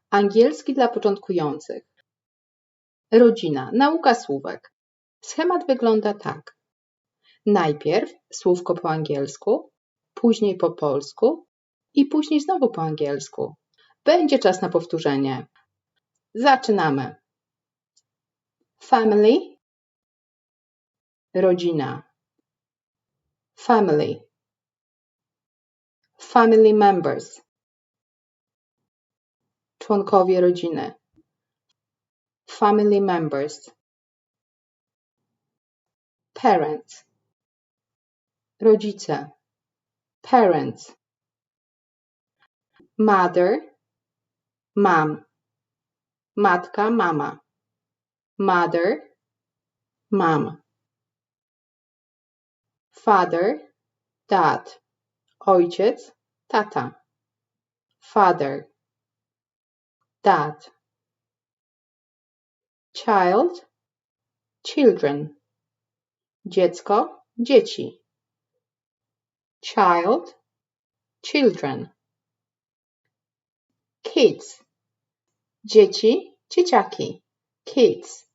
Angielski dla początkujących. Rodzina. Nauka słówek. Schemat wygląda tak. Najpierw słówko po angielsku, później po polsku i później znowu po angielsku. Będzie czas na powtórzenie. Zaczynamy. Family. Rodzina. Family. Family members. Członkowie rodziny. Family members. Parents. Rodzice. Parents. Mother. Mom. Matka, mama. Mother. Mom. Father. Dad. Ojciec, tata. Father. Dad. Child. Children. Dziecko, dzieci. Child. Children. Kids. Dzieci, dzieciaki. Kids.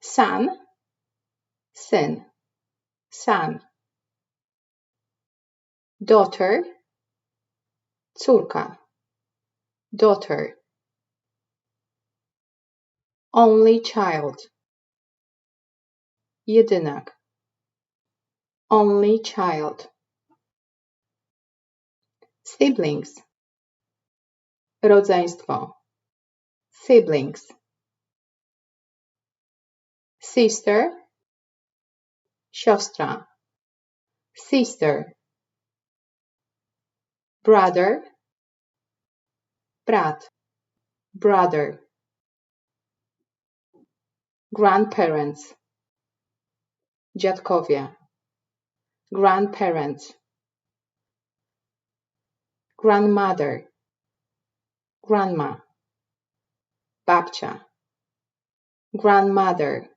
Son. Syn. Son. Daughter. Córka. Daughter. Only child. Jedynak. Only child. Siblings. Rodzeństwo. Siblings. Sister. Siostra. Sister. Brother. Brat. Brother. Grandparents. Dziadkowie. Grandparents. Grandmother. Grandma. Babcia. Grandmother.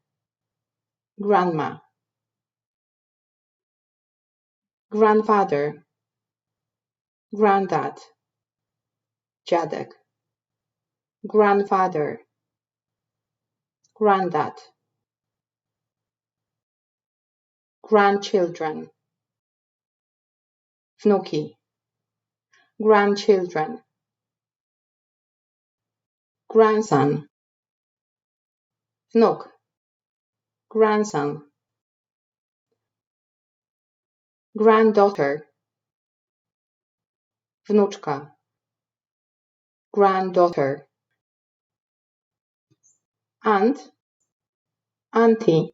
Grandma. Grandfather. Granddad. Dziadek. Grandfather. Granddad. Grandchildren. Wnuki. Grandchildren. Grandson. Wnuk. Grandson. Granddaughter. Wnuczka. Granddaughter. Aunt. Auntie.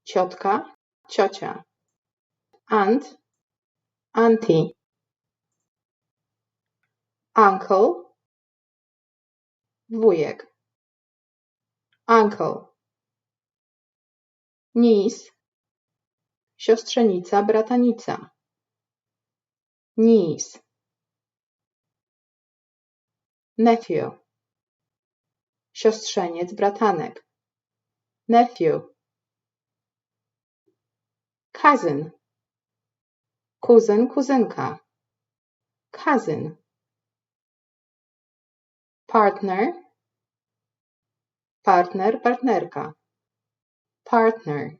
Ciotka, ciocia. Aunt. Auntie. Uncle. Wujek. Uncle. Niece. Siostrzenica, bratanica. Niece. Nephew. Siostrzeniec, bratanek. Nephew. Cousin. Kuzyn, kuzynka. Cousin. Partner. Partner, partnerka. Partner.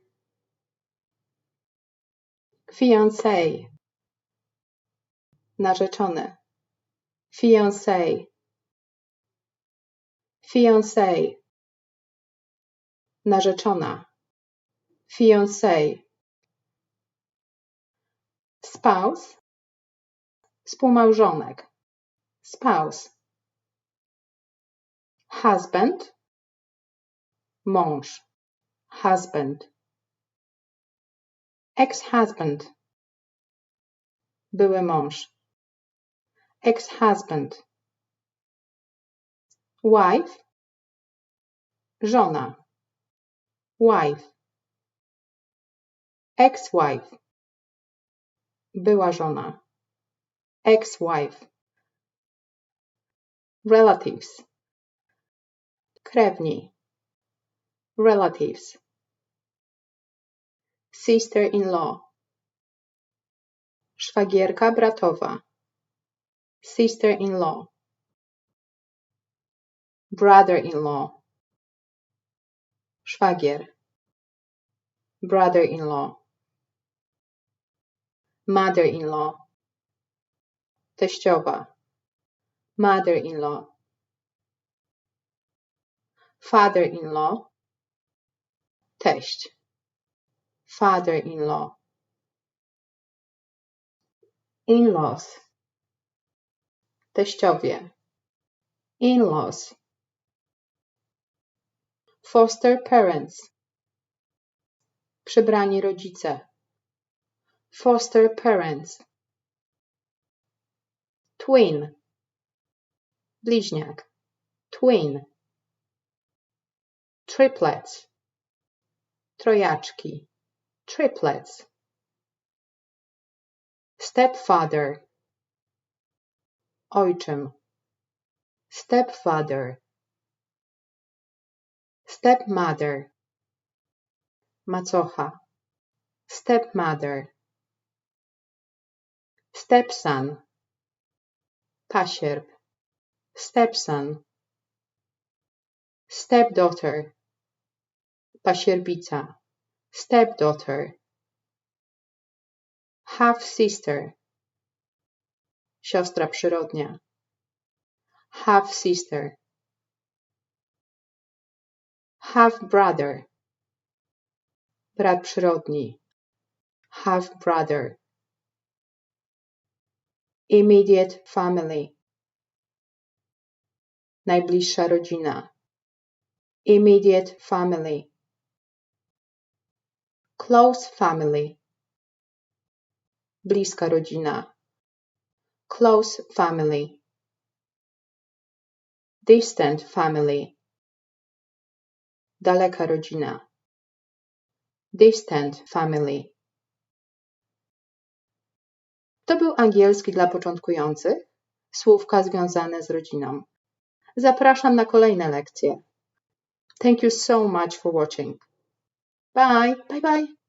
Fiancé. Narzeczony. Fiancé. Fiancé. Narzeczona. Fiancé. Spouse. Współmałżonek. Spouse. Husband. Mąż. Husband. Ex-husband. Były mąż. Ex-husband. Wife. Żona. Wife. Ex-wife. Była żona. Ex-wife. Relatives. Krewni. Relatives. Sister-in-law. Szwagierka bratowa. Sister-in-law. brother-in-law, szwagier, brother-in-law, mother-in-law, teściowa, mother-in-law, father-in-law, teść, father-in-law, in-laws, teściowie, in-laws, foster parents, przybrani rodzice, foster parents, twin, bliźniak, twin, triplets, trojaczki, triplets, stepfather, ojczym, stepfather, stepmother, macocha, stepmother, stepson, pasierb, stepson, stepdaughter, pasierbica, stepdaughter, half-sister, siostra przyrodnia, half-sister, half-brother, brat przyrodni, half-brother, immediate family, najbliższa rodzina, immediate family, close family, bliska rodzina, close family, distant family, daleka rodzina, distant family. To był angielski dla początkujących, słówka związane z rodziną. Zapraszam na kolejne lekcje. Thank you so much for watching. Bye, bye, bye.